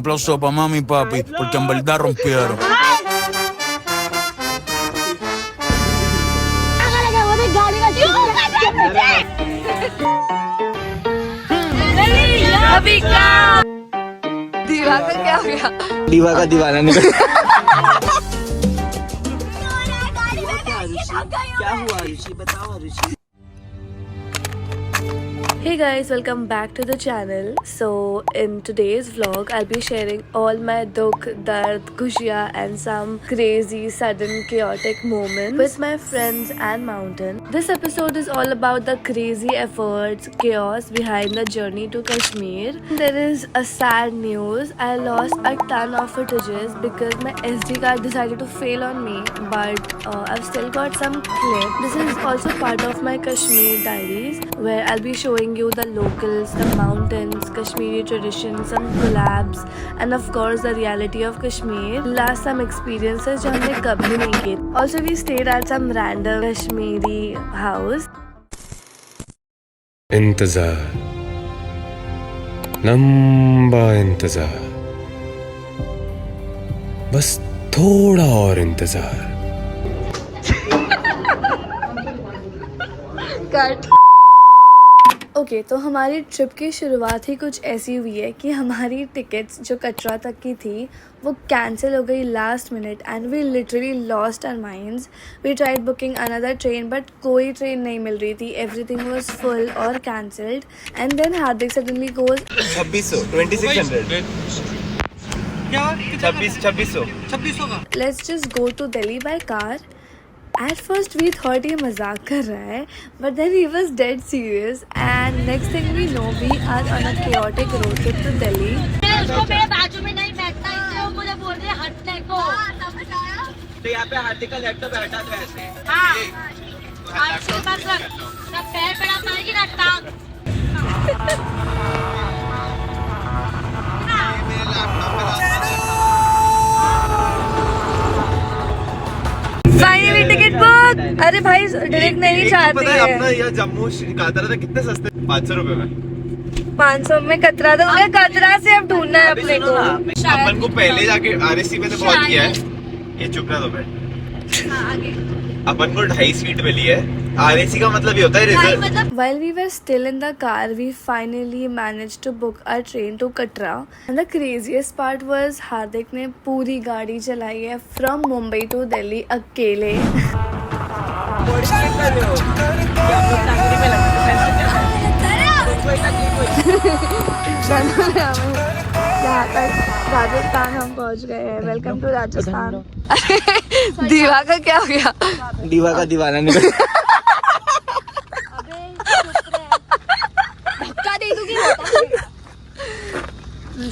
aplauso para mami y papi, porque en verdad rompieron. दीवा का क्या हो गया? दीवा का दीवाना निकल। क्या हुआ ऋषि, बताओ ऋषि। Hey guys, welcome back to the channel. So in today's vlog I'll be sharing all my dukh, dard, khushiyan and some crazy, sudden, chaotic moments with my friends and Mountain. This episode is all about the crazy efforts, chaos behind the journey to Kashmir. There is a sad news. I lost a ton of footages because my SD card decided to fail on me, but I've still got some clip. This is also part of my Kashmir diaries where I'll be showing you the locals, the mountains, Kashmiri traditions, some collabs, and of course the reality of Kashmir. Last some experiences जो हमने कभी नहीं किए. Also we stayed at some random Kashmiri house. इंतजार, लंबा इंतजार, बस थोड़ा और इंतजार. कट. ओके तो हमारी ट्रिप की शुरुआत ही कुछ ऐसी हुई है कि हमारी टिकट्स जो कटरा तक की थी वो कैंसिल हो गई last minute and we literally lost our minds. We tried booking another train but कोई ट्रेन नहीं मिल रही थी. एवरीथिंग वाज फुल और cancelled and then Hardik suddenly goes 2600 का let's just go to Delhi by car. At first we thought ये मजाक कर रहा है, but then he was dead serious and next thing we know we are on a chaotic road trip to Delhi. उसको मेरे बाजू में नहीं बैठना इसलिए वो मुझे बोल रहे हैं हटने को. तो यहाँ पे हाथी का लैपटॉप बैठा था ऐसे. हाँ ऐसे मत रख, ना पैर पड़ा मारेगी ना टांग. Finally ticket book. अरे भाई डायरेक्ट नहीं चाहती है. अपना ये जम्मू कातरा था कितने सस्ते 500 रुपए में. 500 में कतरा था. उन्हें कतरा से अब ढूंढना है अपने को. अपन को पहले जाके आरएसी में तो बहुत किया है. ये चुप रहा तो बैठ. अपन को 2.5 सीट मिली है. आरएसी का मतलब ये होता है reserve. While we were still in the car, we finally managed to book our train to Katra. And the craziest part was हार्दिक ने पूरी गाड़ी चलाई है from Mumbai to Delhi अकेले. यहाँ तक राजस्थान हम पहुँच गए हैं. Welcome to Rajasthan. दीवा का क्या हो गया? दीवा का दीवाना निकल.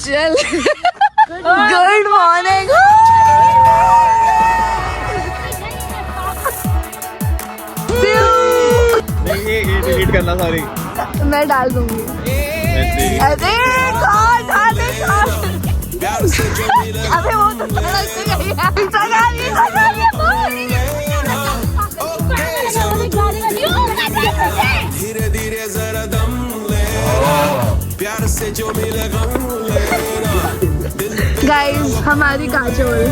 जल. Good morning. डिलीट करना सॉरी. मैं डाल दूंगी. अरे कौन डाले कौन? अबे वो तो सड़क पे गई है. धीरे धीरे जरा दम ले, प्यार से जो मिले गम ले. गाइस हमारी काजोल.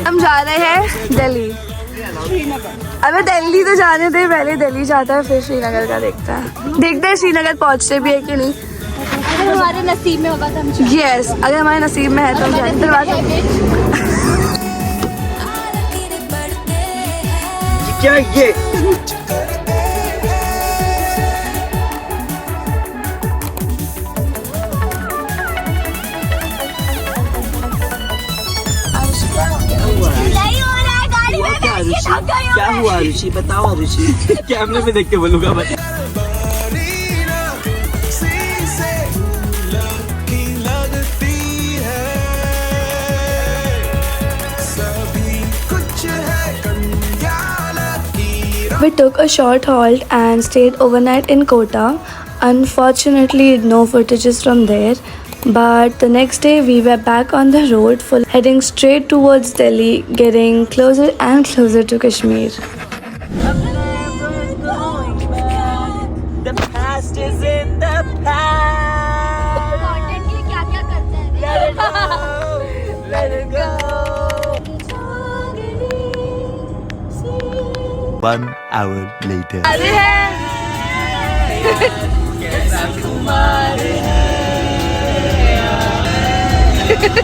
हम जा रहे हैं दिल्ली. अबे दिल्ली तो जाने दे, पहले दिल्ली जाता है फिर श्रीनगर का देखता है. देखते हैं श्रीनगर पहुंचते भी है कि नहीं. अगर हमारे नसीब में होगा तो हम यस अगर हमारे नसीब में है तो हम जाएंगे. दरवाजा क्या ये क्या हुआ ऋषि, बताओ ऋषि. कैमरे में देख के बोलूंगा मैं. We took a short halt and stayed overnight in Kota. Unfortunately, no footages from there. But the next day, we were back on the road, heading straight towards Delhi, getting closer and closer to Kashmir. Content के लिए क्या क्या करते हैं 1 hour later.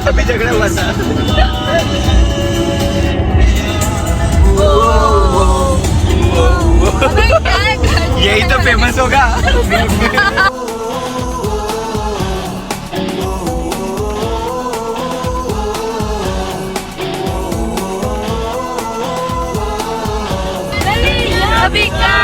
अभी झगड़ा हुआ था यही तो फेमस होगा अभी का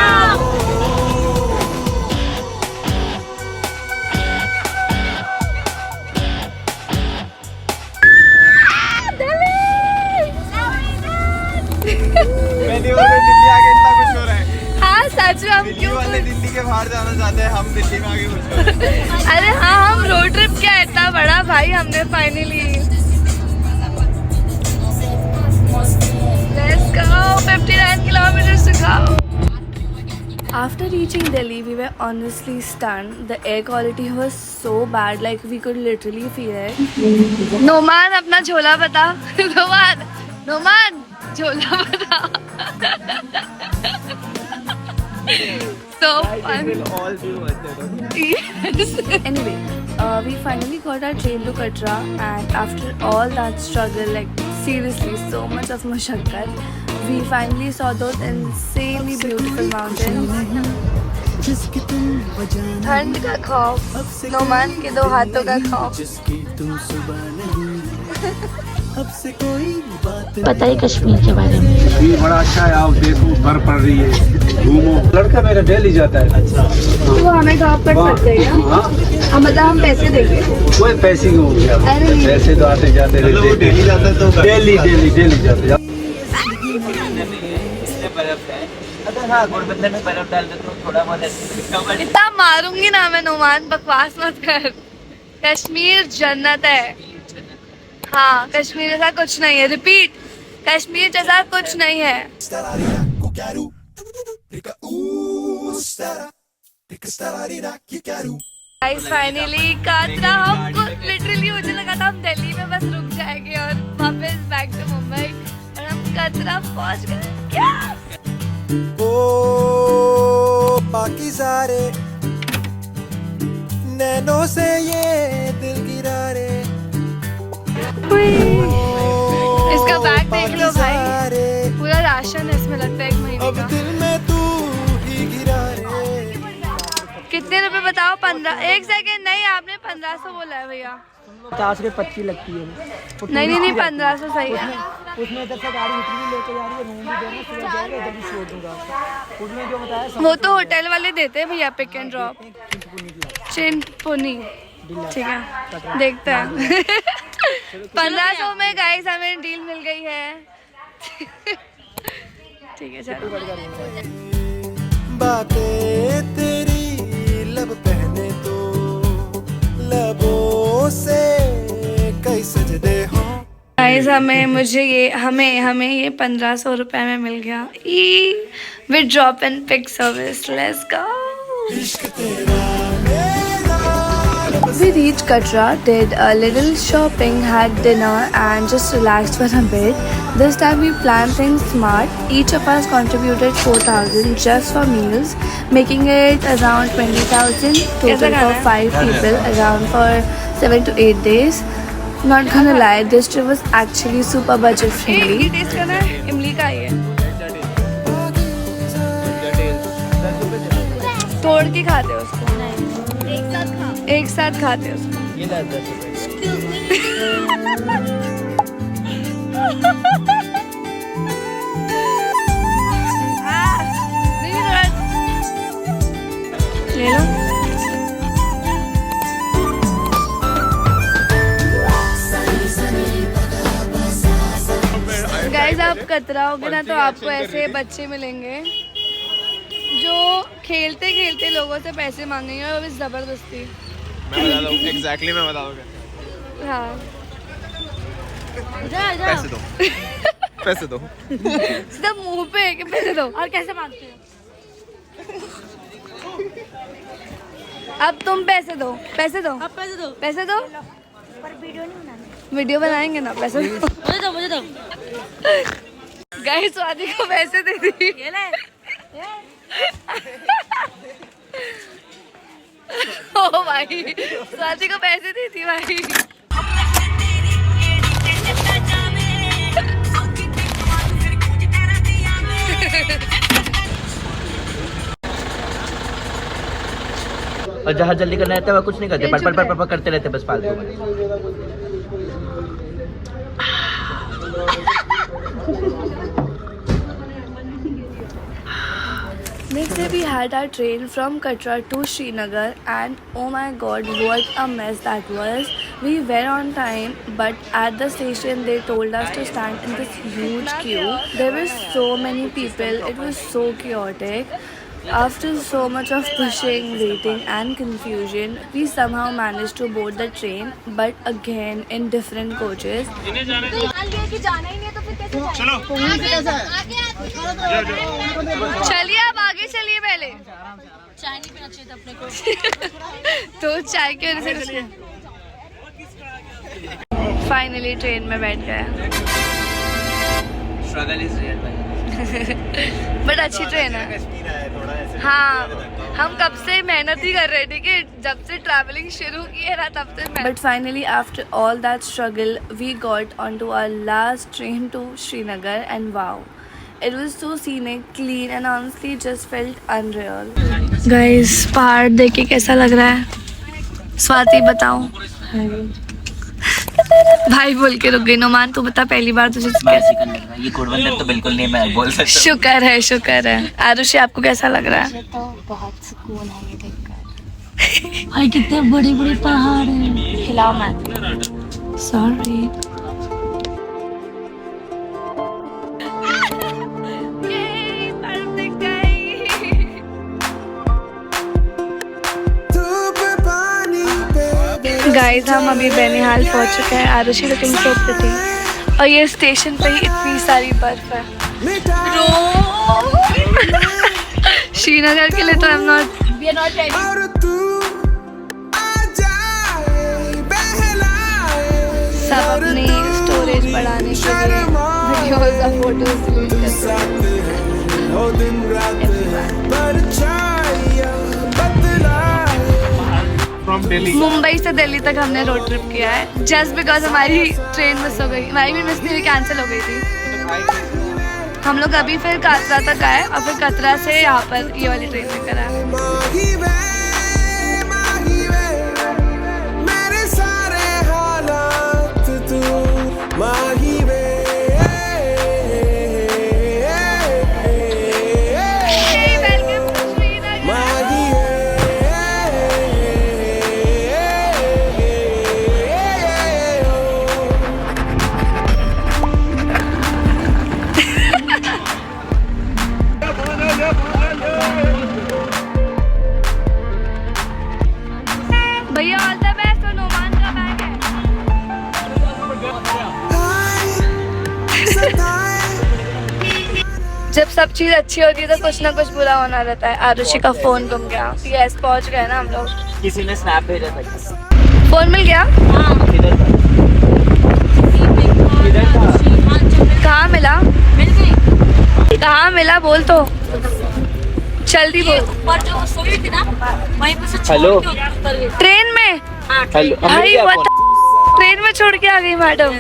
पहली बार मैं दिल्ली आके इतना खुश हो रहा है हाँ सच में हम दिल्ली वाले दिल्ली के बाहर जाना चाहते हैं हम दिल्ली में आके खुश हो रहे हैं अरे हाँ हम रोड ट्रिप किया इतना बड़ा भाई हमने finally Let's go 59 kilometers to go. After reaching Delhi, we were honestly stunned. The air quality was so bad, like we could literally feel it. Noman, अपना झोला बता. Noman, झोला बता. So fun. all be worth it Yes. Anyway, we finally got our train to Katra, and after all that struggle, like seriously, so much of mashakkat, we finally saw those insanely beautiful mountains. ठंड का खौफ, नोमान के दो हाथों का खौफ. बताइए कश्मीर के बारे में। कश्मीर बड़ा अच्छा है, आप देखो बर्फ पड़ रही है, घूमो। लड़का मेरा दिल्ली जाता है। अच्छा, तो हमें ड्रॉप कर सकते हैं क्या? मतलब हम पैसे देंगे? कोई पैसे की हो गया, पैसे तो आते जाते रहते हैं। दिल्ली जाता है तो डेली जाते। अगर हाँ घोड़बंदर में बर्फ डाल दे तो थोड़ा बहुत इतना मारूंगी ना मैं नोमान, बकवास मत कर. कश्मीर जन्नत है. हाँ कश्मीर जैसा कुछ नहीं है. रिपीट, कश्मीर जैसा कुछ नहीं है. गाइस फाइनली काटरा, हमको लिटरली मुझे लगा था हम दिल्ली में बस रुक जाएंगे और वापस बैक टू मुंबई, और हम काटरा पहुंच गए. क्या ओ पाकिज़ारे नैनों से ये दिल गिरा रे. इसका बैग देख लो भाई, पूरा राशन है इसमें, लगता है 1 महीने अब का. दिल में तू ही गिरा रे. कितने रुपए बताओ? 15. एक सेकंड, नहीं आपने 1500 बोला है भैया. 50 के 25 लगती है. नहीं 1500 सही है. उसमें इधर से गाड़ी उतरी लेके जा रही है, रूम भी देना, सुबह जाएगा इधर भी छोड़ दूंगा. उसमें जो बताया वो तो होटल वाले देते हैं भैया, पिक एंड ड्रॉप. चिंतपुर्णी, ठीक है देखते हैं. 1500 में गाइस हमें डील मिल गई है. ठीक है चलो. बातें तेरी लब पहने तो लबों से कई सजदे हो. गाइस हमें ये 1500 रुपए में मिल गया. With drop and pick service. Let's go. We reached Katra, did a little shopping, had dinner and just relaxed for a bit. This time we planned things smart. Each of us contributed 4,000 just for meals, making it around 20,000 total for 5 people, around for 7 to 8 days. Not gonna lie, this trip was actually super budget friendly. ये taste करना है, इमली का ही है. तोड़ के खाते हो उसको? एक साथ खाते हो उसको? ये 10 ले लो. गाइस आप कतराओगे ना तो आपको ऐसे बच्चे मिलेंगे जो खेलते खेलते लोगों से पैसे मांगेंगे और भी जबरदस्ती। मैं बता दूँ एग्जैक्टली, मैं बता दूँगा। हाँ पैसे दो पैसे दो सीधा मुंह पे कि पैसे दो। और कैसे मांगते हो? अब तुम पैसे दो, पैसे दो, अब पैसे दो। पैसे दो। पर वीडियो नहीं बनानी। वीडियो बनाएंगे ना, पैसे दो। मुझे दो। गाइस स्वाति को पैसे दे दी। ये ले। ओ भाई स्वाति को पैसे दी थी भाई। और जहाँ जल्दी करना रहता है वह कुछ नहीं करते, पर करते रहते बस फालतू में। Next day we had our train from Katra to Srinagar and oh my god what a mess that was. We were on time but at the station they told us to stand in this huge queue. There were so many people, it was so chaotic. After so much of pushing, waiting and confusion, we somehow managed to board the train but again in different coaches. चलिए अब आगे चलिए, पहले चाय नहीं पीना चाहिए था अपने को। तो चाय की वजह से फाइनली ट्रेन में बैठ गए। स्ट्रगल इज रियल भाई। बट अच्छी ट्रेन है। हाँ हम कब से मेहनत ही कर रहे थे कि जब से ट्रैवलिंग शुरू की है ना तब से। But finally after all that struggle we got on to our last train to Srinagar and wow it was so scenic, clean and honestly just felt unreal. Guys पहाड़ देख के कैसा लग रहा है? स्वाति बताओ। भाई बोल के रुक गई। नोमान तू बता पहली बार तुझे कैसे करने लगा? ये घुड़वंदर तो बिल्कुल नहीं मैं बोल सकता। शुक्र है। आरुषि आपको कैसा लग रहा है? तो बहुत सुकून है ये देखकर। भाई कितने बड़े बड़े पहाड़ हैं। खिलाओ मत। Sorry. गाइस हम अभी बैनिहाल पहुंच चुके हैं। आरुषि लुकिंग सो प्रिटी और ये स्टेशन पे ही इतनी सारी बर्फ है। श्रीनगर के लिए तो हम नॉट सब अपनी स्टोरेज बढ़ाने के लिए वीडियोस और फोटोज डिलीट करते हैं। मुंबई से दिल्ली तक हमने रोड ट्रिप किया है जस्ट बिकॉज हमारी ट्रेन मिस हो गई। हमारी भी मिस नहीं हुई, कैंसिल हो गई थी। हम लोग अभी फिर कातरा तक आए और फिर कतरा से यहाँ पर ये वाली ट्रेन लेकर आए। भैया ऑल द बेस्ट। और नोमान का बैग है। जब सब चीज अच्छी होती है तो कुछ ना कुछ बुरा होना रहता है। आरुषि का फोन गुम गया। यस पहुंच गए ना हम लोग। किसी ने स्नैप भेजा था। फोन मिल गया? कहाँ मिला? कहाँ मिला बोल तो जल्दी बोल। हेलो ट्रेन में? हेलो भाई ट्रेन में छोड़ के आ गई मैडम।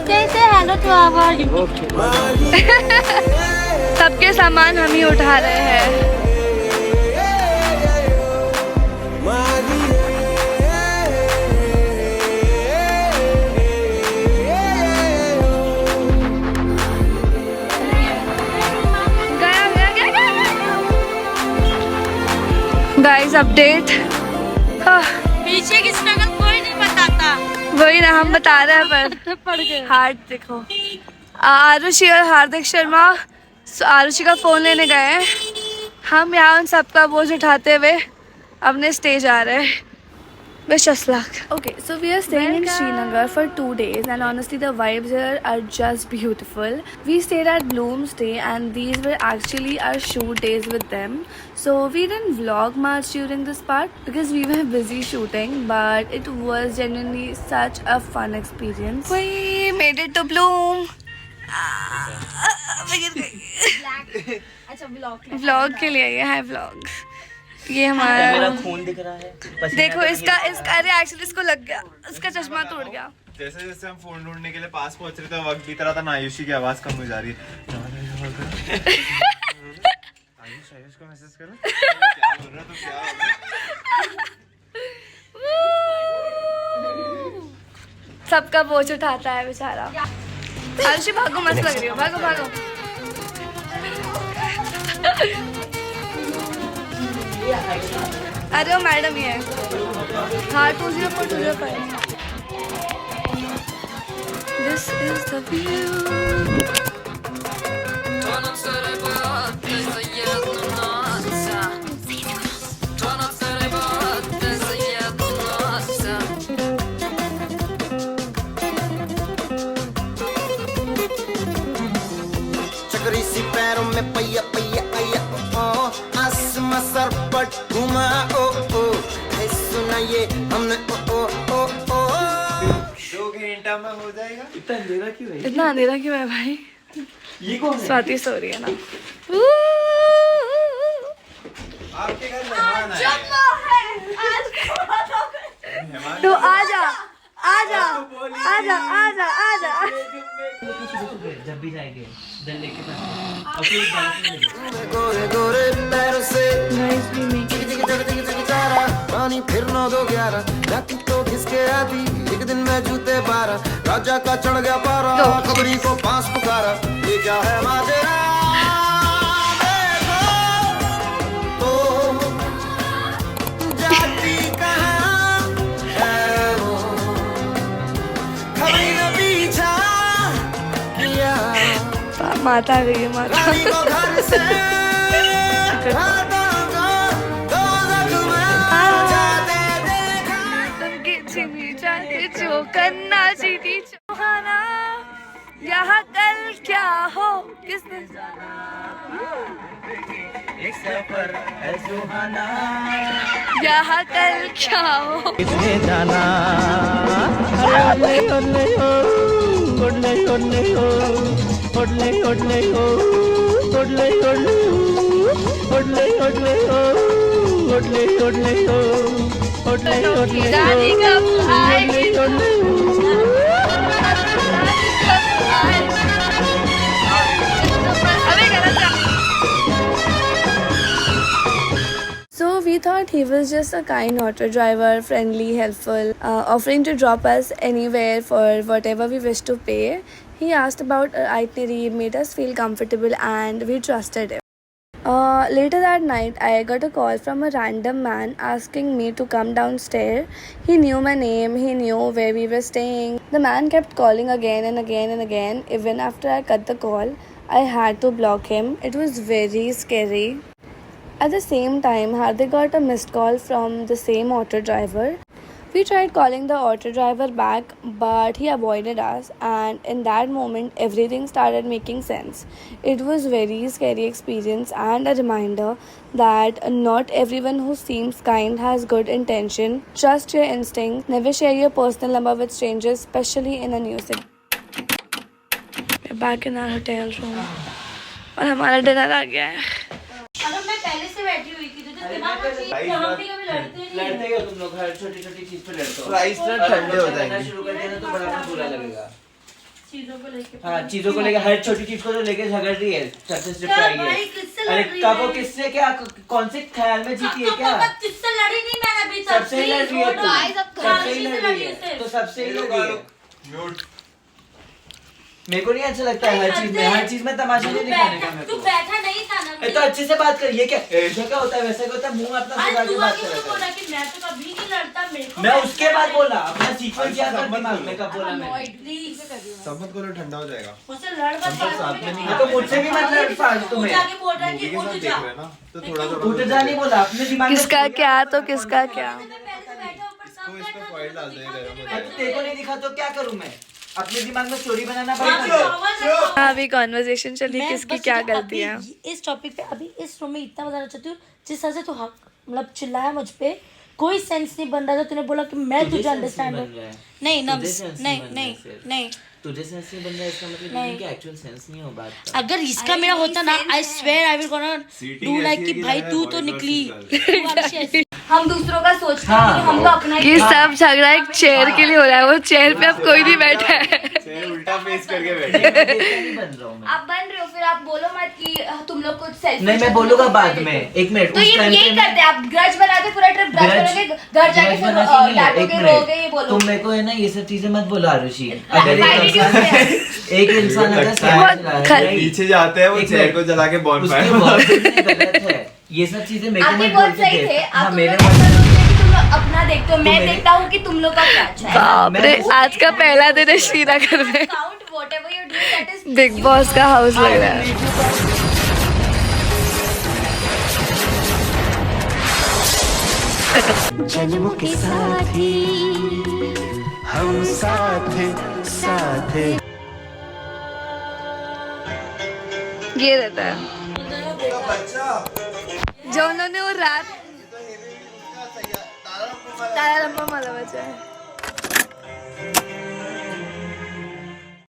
कैसे हेलो तो आवाज सबके सामान हम ही उठा रहे हैं। अपडेट। पीछे की स्ट्रगल कोई नहीं बताता। वही ना हम बता रहे हैं पर पड़ गए। हार्ट देखो। आरुषि और हार्दिक शर्मा आरुषि का फोन लेने गए हैं। हम यहाँ उन सबका बोझ उठाते हुए अपने स्टेज आ रहे हैं। Wish us luck. Okay, so we are staying in Srinagar for 2 days and honestly the vibes here are just beautiful. We stayed at Bloomsday and these were actually our shoot days with them. So we didn't vlog much during this part because we were busy shooting, but it was genuinely such a fun experience. We made it to Bloom. Vlog के लिए ये है vlog. ये हमारा मेरा खून दिख रहा है। पसीना देखो तो इसका नहीं इसका अरे एक्चुअली इसको लग गया, इसका चश्मा टूट गया। जैसे जैसे हम फोन ढूंढने के लिए पास पहुंच रहे थे वक्त बीत रहा था ना, आयुषी की आवाज कम हो जा रही है। आयुष को मैसेज करो क्या बोल रहा, तो क्या बोल रहा। सबका बोझ उठाता है बेचारा। आयुषी भागो, मस्त लग रही हो, भागो भागो। अरे वो मैडम ही है। हाँ 20425। This is the view. चक्री सी पैरों में पैया पैया आया ओ आसमां सर पर घुमा ओ ओ है सुना ये हमने ओ ओ ओ ओ 2 घंटा में हो जाएगा। इतना अंधेरा क्यों है? इतना अंधेरा क्यों है भाई? ये कौन है? स्वाति सो रही है ना। आपके घर मेहमान आए हैं। तो आजा आजा आजा आजा आजा। जब भी जाएंगे दिल लेके गोरे गोरे पैरों से पानी फिर 9 2 11 रात तो खिसके आती एक दिन में जूते 12 राजा का चढ़ गया पारा खबरी को पास पुकारा ये क्या है माजरा देखो तो जाती कहाँ है वो खबरी ने पीछा किया माता गई है माता। रानी को घर से हाथों को दो जख्म जाते देखा उनकी छिपी जाके जो करना जीती चौहाना। यहाँ कल क्या हो किसने एक सफर है सुहाना, यहाँ कल क्या हो किसने जाना। अरे ओले हो ओले ओले हो ओले ओले हो ओले ओले हो ओले ओले हो ओले ओले हो ओले ओले रानी कब आएगी ओले अबे गलत है। So we thought he was just a kind auto driver, friendly, helpful, offering to drop us anywhere for whatever we wish to pay. He asked about our itinerary, made us feel comfortable, and we trusted him. Later that night, I got a call from a random man asking me to come downstairs. He knew my name, he knew where we were staying. The man kept calling again and again and again. Even after I cut the call, I had to block him. It was very scary. At the same time, Hardik got a missed call from the same auto driver. We tried calling the auto driver back, but he avoided us, and in that moment, everything started making sense. It was very scary experience and a reminder that not everyone who seems kind has good intention. Trust your instinct. Never share your personal number with strangers, especially in a new city. We're back in our hotel room, और हमारा dinner आ गया है। अगर मैं पहले से बैठी हुई थी तो दिमाग में चीज यहाँ पे कभी लड़ते हो तुम लोग, हर छोटी छोटी चीज पे लड़ते हो। प्राइस ना ठंडे हो जाएंगे। शुरू कर देना तो बड़ा बुरा लगेगा। चीजों को लेके। हाँ चीजों को लेकर, हर छोटी चीज को तो लेके झगड़ रही है, सबसे स्ट्रिक्ट आई है। अरे कब वो किससे क्या कौन से ख्याल में जीती है क्या? किससे लड़ी नहीं मैंने अभी तक। सबसे ही लड़ रही है तू, सबसे ही लड़ रही है तो सबसे ही लड़ रही है। मेरे को नहीं अच्छा लगता है हर चीज में तमाशा नहीं दिखाने का। मेरे तू को बैठा नहीं था ना तो अच्छे से बात कर। ये क्या ऐसा क्या होता है, वैसा क्या होता है, मुंह अपना सुधा के बात कर रहा है। कि मैं तो कभी नहीं लड़ता, मेरे को मैं उसके बाद बोला, अपना सीक्वेंस याद कर दिमाग में, कब बोला मैंने। सब मत करो, ठंडा हो जाएगा। मुझसे लड़ मत, तो मुझसे भी मत लड़ फालतू में। जाके बोल रहा है कि उठ जा। तो थोड़ा उठ जा नहीं बोला, अपने दिमाग में किसका क्या तो किसका क्या। इस पे फॉइल डाल देगा। तेरे को नहीं दिखा तो क्या करूं मैं, अपने दिमाग में स्टोरी बनाना पड़ेगा। अभी कॉन्वर्सेशन चली किसकी क्या गलती है। इस टॉपिक पे अभी इस रूम में इतना बताना चाहती हूँ, जिस तरह से तू मतलब चिल्लाया मुझ पे, कोई सेंस नहीं बन रहा था। तूने बोला कि मैं तुझे अंडरस्टैंड नहीं नम्स, नहीं नहीं नहीं, तुझे सेंस नहीं बन रहा है, इसका मतलब ये नहीं कि एक्चुअल सेंस नहीं हो बात का। अगर इसका मेरा होता ना, I swear I will gonna do like कि भाई तू तो निकली। हम दूसरों का सोचते हैं कि हम तो अपना ही। ये सब झगड़ा एक चेयर के लिए हो रहा है, वो चेयर पे अब कोई नहीं बैठा है। उल्टा फेस करके बैठे। नहीं बन रहा हूं मैं। आप बन रहे हो, फिर आप बोलो मत कि तुम लोग कुछ सेल्फिश। नहीं, मैं बोलूंगा बाद में, एक मिनट। तो ये यही करते हैं आप, ग्रज बनाते पूरा ट्रिप, ग्रज बनाके घर जाके फिर डांटोगे, रोगे, ये बोलो। तुम मेरे को है ना ये सब चीजें मत बोलो आरुषि। अगर एक इंसान अगर पीछे जाते हैं, वो चेयर को जला के बॉनफायर गलत है। ये सब चीजें मेरे को आपके मत बहुत बोल सही के थे। दे। हाँ, आप मेरे तुम लोग अपना देखते हो, मैं देखता हूँ कि तुम लोग का क्या अच्छा है। बाप रे, आज का पहला दिन है श्रीनगर में। Count whatever you do, that is big boss का हाउस लग रहा है। जन्मों के साथी हम साथ साथ। ये रहता है जो उन्होंने वो रात तारा लंबा माला बचा है।